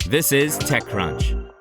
This is TechCrunch.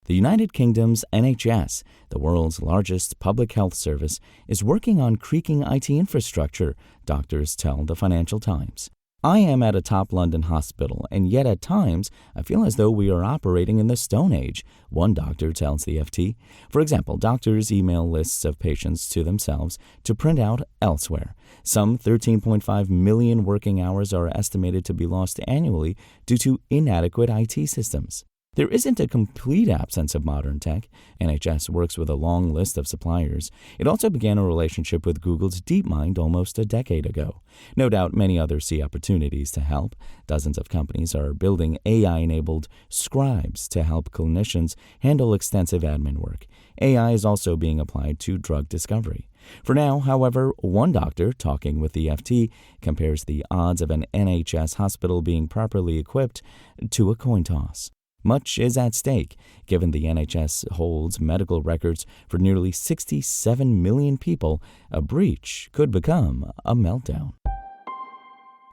The United Kingdom's NHS, the world's largest public health service, is working on creaking IT infrastructure, doctors tell the Financial Times. I am at a top London hospital, and yet at times I feel as though we are operating in the Stone Age, one doctor tells the FT. For example, doctors email lists of patients to themselves to print out elsewhere. Some 13.5 million working hours are estimated to be lost annually due to inadequate IT systems. There isn't a complete absence of modern tech. NHS works with a long list of suppliers. It also began a relationship with Google's DeepMind almost a decade ago. No doubt many others see opportunities to help. Dozens of companies are building AI-enabled scribes to help clinicians handle extensive admin work. AI is also being applied to drug discovery. For now, however, one doctor, talking with the FT, compares the odds of an NHS hospital being properly equipped to a coin toss. Much is at stake, given the NHS holds medical records for nearly 67 million people. A breach could become a meltdown.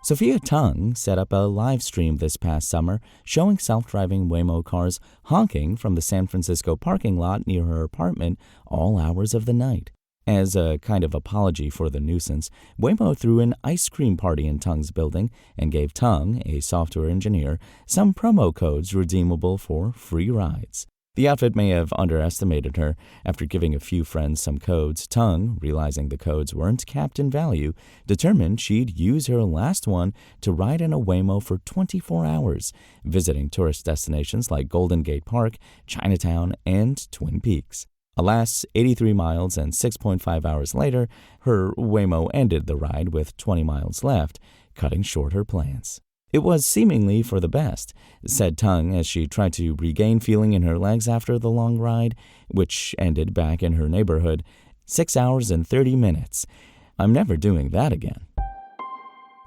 Sophia Tung set up a live stream this past summer showing self-driving Waymo cars honking from the San Francisco parking lot near her apartment all hours of the night. As a kind of apology for the nuisance, Waymo threw an ice cream party in Tung's building and gave Tung, a software engineer, some promo codes redeemable for free rides. The outfit may have underestimated her. After giving a few friends some codes, Tung, realizing the codes weren't capped in value, determined she'd use her last one to ride in a Waymo for 24 hours, visiting tourist destinations like Golden Gate Park, Chinatown, and Twin Peaks. Alas, 83 miles and 6.5 hours later, her Waymo ended the ride with 20 miles left, cutting short her plans. It was seemingly for the best, said Tung as she tried to regain feeling in her legs after the long ride, which ended back in her neighborhood. 6 hours and 30 minutes. I'm never doing that again.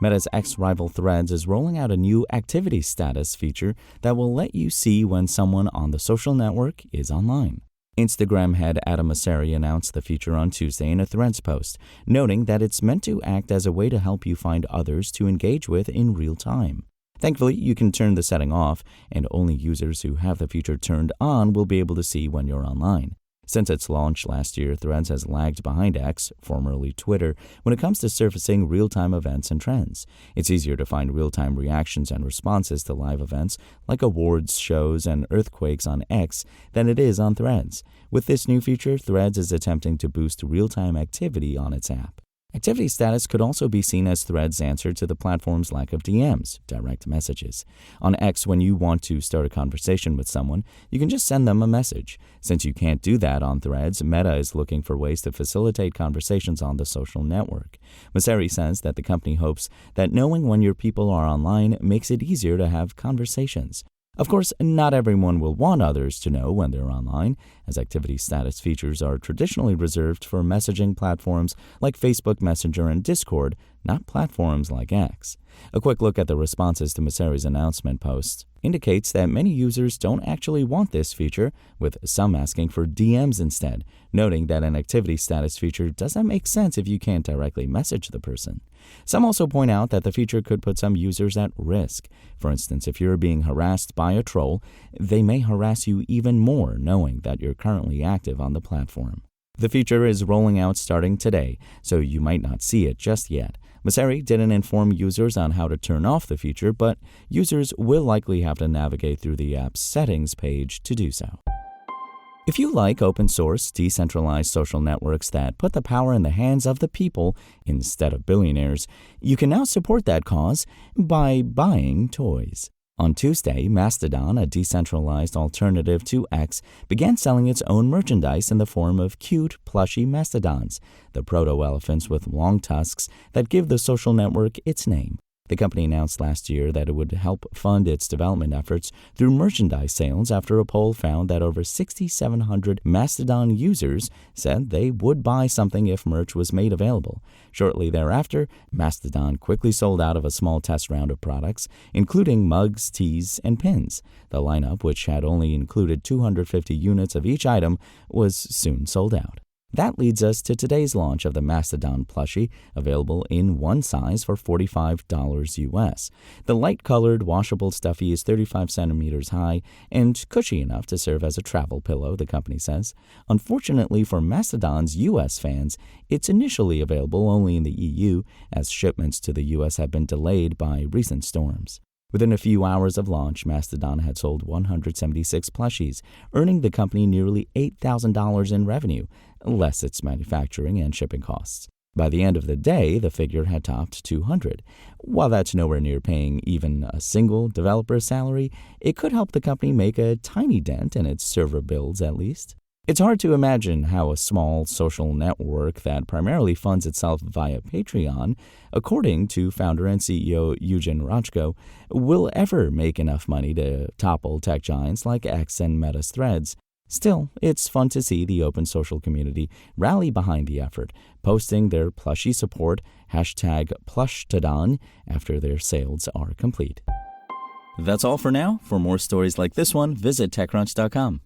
Meta's ex-rival Threads is rolling out a new activity status feature that will let you see when someone on the social network is online. Instagram head Adam Mosseri announced the feature on Tuesday in a Threads post, noting that it's meant to act as a way to help you find others to engage with in real time. Thankfully, you can turn the setting off, and only users who have the feature turned on will be able to see when you're online. Since its launch last year, Threads has lagged behind X, formerly Twitter, when it comes to surfacing real-time events and trends. It's easier to find real-time reactions and responses to live events, like awards shows and earthquakes on X, than it is on Threads. With this new feature, Threads is attempting to boost real-time activity on its app. Activity status could also be seen as Threads' answer to the platform's lack of DMs, direct messages. On X, when you want to start a conversation with someone, you can just send them a message. Since you can't do that on Threads, Meta is looking for ways to facilitate conversations on the social network. Mosseri says that the company hopes that knowing when your people are online makes it easier to have conversations. Of course, not everyone will want others to know when they're online, as activity status features are traditionally reserved for messaging platforms like Facebook Messenger and Discord, not platforms like X. A quick look at the responses to Mosseri's announcement post indicates that many users don't actually want this feature, with some asking for DMs instead, noting that an activity status feature doesn't make sense if you can't directly message the person. Some also point out that the feature could put some users at risk. For instance, if you're being harassed by a troll, they may harass you even more knowing that you're currently active on the platform. The feature is rolling out starting today, so you might not see it just yet. Mosseri didn't inform users on how to turn off the feature, but users will likely have to navigate through the app's settings page to do so. If you like open-source, decentralized social networks that put the power in the hands of the people instead of billionaires, you can now support that cause by buying toys. On Tuesday, Mastodon, a decentralized alternative to X, began selling its own merchandise in the form of cute, plushy mastodons, the proto-elephants with long tusks that give the social network its name. The company announced last year that it would help fund its development efforts through merchandise sales after a poll found that over 6,700 Mastodon users said they would buy something if merch was made available. Shortly thereafter, Mastodon quickly sold out of a small test round of products, including mugs, tees, and pins. The lineup, which had only included 250 units of each item, was soon sold out. That leads us to today's launch of the Mastodon plushie, available in one size for $45 US. The light-colored washable stuffy is 35 centimeters high and cushy enough to serve as a travel pillow, the company says. Unfortunately for Mastodon's US fans, it's initially available only in the EU, as shipments to the US have been delayed by recent storms. Within a few hours of launch, Mastodon had sold 176 plushies, earning the company nearly $8,000 in revenue, less its manufacturing and shipping costs. By the end of the day, the figure had topped 200. While that's nowhere near paying even a single developer's salary, it could help the company make a tiny dent in its server bills at least. It's hard to imagine how a small social network that primarily funds itself via Patreon, according to founder and CEO Eugen Rochko, will ever make enough money to topple tech giants like X and Meta's Threads. Still, it's fun to see the open social community rally behind the effort, posting their plushie support #Plushtodon after their sales are complete. That's all for now. For more stories like this one, visit TechCrunch.com.